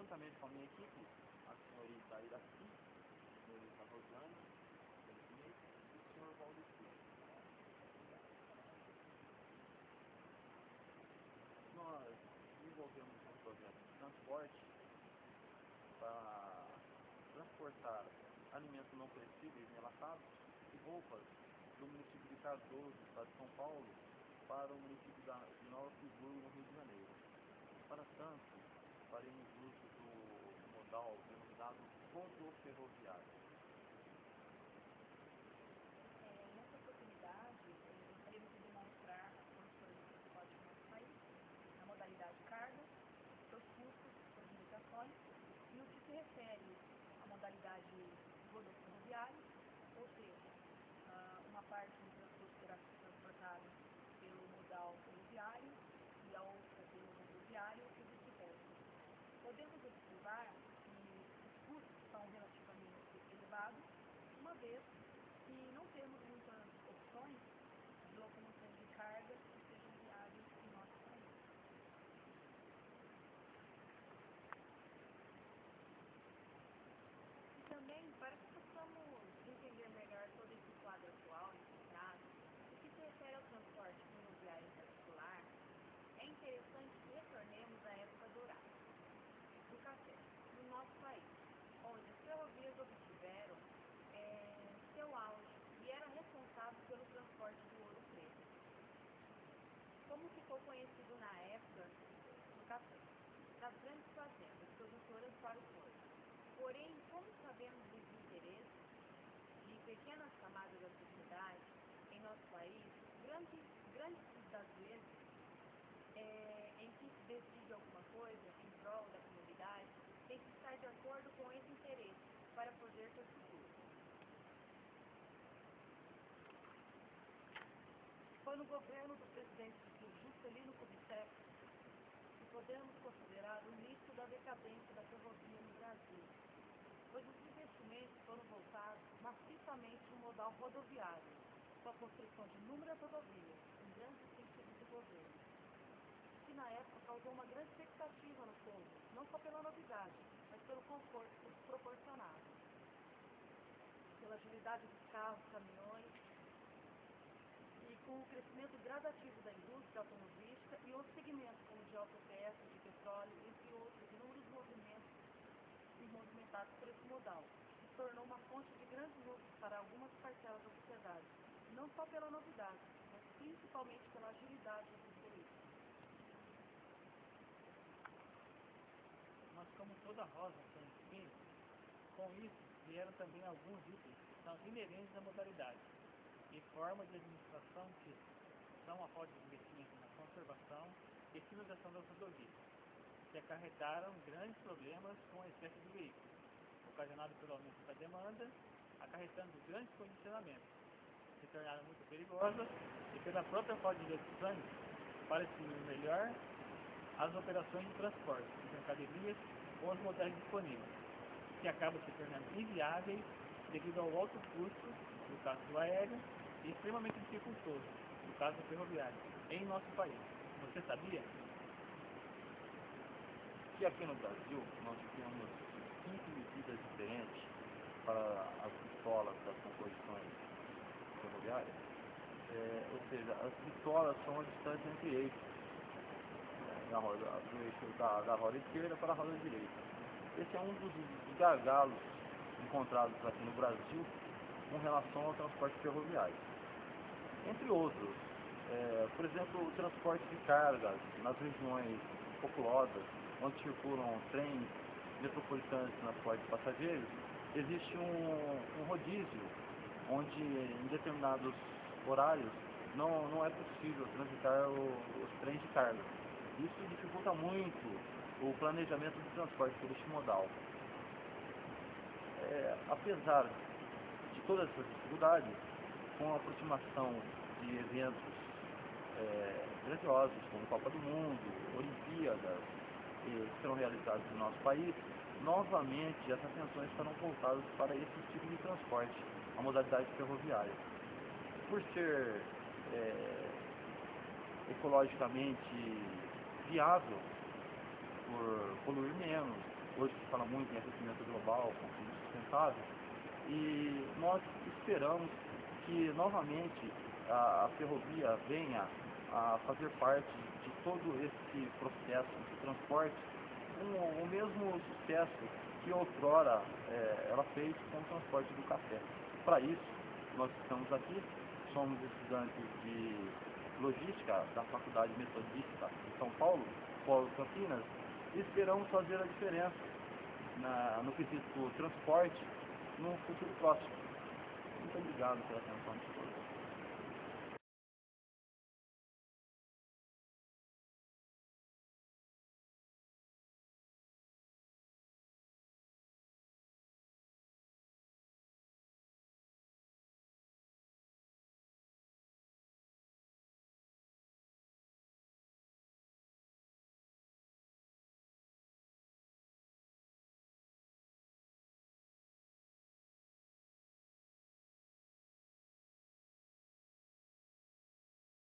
juntamente com a minha equipe, a senhorita Iraci, a senhorita Rosane, e o senhor Valdeci. Nós desenvolvemos um projeto de transporte para transportar alimentos não perecíveis enlatados e roupas do município de Cardoso, do estado de São Paulo, para o município de Nova Friburgo, no Rio de Janeiro. Para tanto, faremos uso do modal denominado rodoferroviário. Nessa oportunidade, gostaríamos de demonstrar as condições de transporte do nosso país, a modalidade carga, seus custos, suas limitações, e o que se refere à modalidade rodoferroviária, ou seja, uma parte do transporte será transportada pelo modal ferroviário e a outra pelo rodoviário e vice-versa. Podemos observar que os custos são relativamente elevados, uma vez que não temos muitas opções de locomoção de carga que sejam viáveis em nosso país. E também, para que possamos entender melhor todo esse quadro atual encontrado, o que se refere ao transporte ferroviário em particular, é interessante que retornemos à época dourada do café no nosso país, onde as ferrovias obtiveram seu auge e era responsável pelo transporte do ouro preto. Como ficou conhecido na época do café, das grandes fazendas produtoras para o povo. Porém, como sabemos dos interesses de pequenas camadas da sociedade em nosso país, grandes das vezes, em que se decide alguma coisa em prol da comunidade, tem que estar de acordo com esse interesse para poder ter futuro. Foi no governo do presidente Juscelino Kubitschek que podemos considerar o início da decadência da ferrovia no Brasil, pois os investimentos foram voltados maciçamente no modal rodoviário, com a construção de inúmeras rodovias em grandes extensões de governo, que na época causou uma grande expectativa no povo, não só pela novidade, mas pelo conforto proporcionado, pela agilidade dos carros, caminhões, e com o crescimento gradativo da indústria automobilística e outros segmentos, como de autopeças, de petróleo, entre outros inúmeros movimentos movimentados por esse modal, que se tornou uma fonte de grandes lucros para algumas parcelas da sociedade, não só pela novidade, mas principalmente pela agilidade dos veículos. Mas como toda rosa tem espinhos, com isso vieram também alguns itens que são inerentes à modalidade, e forma de administração que são a falta de investimento na conservação e finalização das rodovias, que acarretaram grandes problemas com o excesso de veículos, ocasionado pelo aumento da demanda, acarretando grandes condicionamentos, que se tornaram muito perigosas, e pela própria falta de investições para definir melhor as operações de transporte de mercadorias ou os modais disponíveis, que acabam se tornando inviáveis devido ao alto custo, no caso do aéreo, e extremamente dificultoso, no caso do ferroviário, em nosso país. Você sabia? Que aqui no Brasil nós temos 5 medidas diferentes para as pistolas das composições ferroviárias, ou seja, as pistolas são a distância entre eixos, do eixo da roda esquerda para a roda direita. Esse é um dos gargalos encontrados aqui no Brasil com relação ao transporte ferroviário. Entre outros, por exemplo, o transporte de cargas nas regiões populosas, onde circulam trens metropolitanos e transporte de passageiros, existe um rodízio, onde em determinados horários não é possível transitar os trens de carga. Isso dificulta muito o planejamento do transporte por este modal. Apesar de todas essas dificuldades, com a aproximação de eventos grandiosos, como Copa do Mundo, Olimpíadas, que serão realizados no nosso país, novamente as atenções estarão voltadas para esse tipo de transporte, a modalidade ferroviária. Por ser ecologicamente viável, por poluir menos, hoje se fala muito em aquecimento global, consumo sustentável, e nós esperamos que novamente a ferrovia venha a fazer parte de todo esse processo de transporte com o mesmo sucesso que outrora ela fez com o transporte do café. Para isso, nós estamos aqui, somos estudantes de logística da Faculdade Metodista de São Paulo, Polo Campinas, e esperamos fazer a diferença no quesito transporte no futuro próximo. Muito obrigado pela atenção de todos.